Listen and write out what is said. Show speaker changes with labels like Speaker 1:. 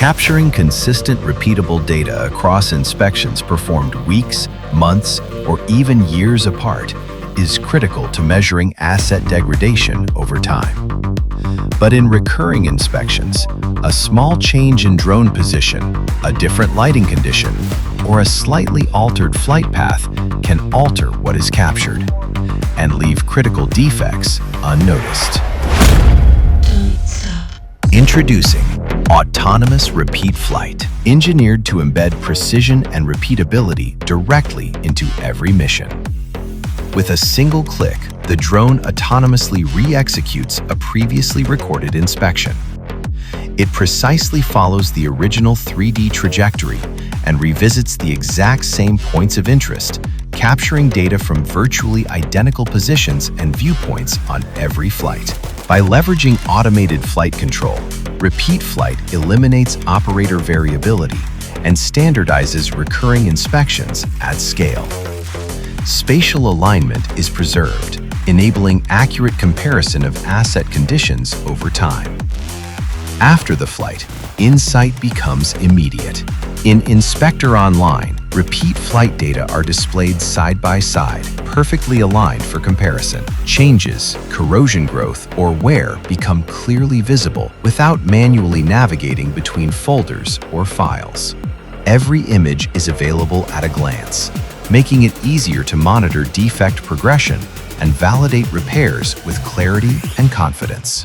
Speaker 1: Capturing consistent, repeatable data across inspections performed weeks, months, or even years apart is critical to measuring asset degradation over time. But in recurring inspections, a small change in drone position, a different lighting condition, or a slightly altered flight path can alter what is captured and leave critical defects unnoticed. Introducing autonomous repeat flight, engineered to embed precision and repeatability directly into every mission. With a single click, the drone autonomously re-executes a previously recorded inspection. It precisely follows the original 3D trajectory and revisits the exact same points of interest, capturing data from virtually identical positions and viewpoints on every flight. By leveraging automated flight control, repeat flight eliminates operator variability and standardizes recurring inspections at scale. Spatial alignment is preserved, enabling accurate comparison of asset conditions over time. After the flight, insight becomes immediate. In Inspector Online, repeat flight data are displayed side by side, perfectly aligned for comparison. Changes, corrosion growth, or wear become clearly visible without manually navigating between folders or files. Every image is available at a glance, making it easier to monitor defect progression and validate repairs with clarity and confidence.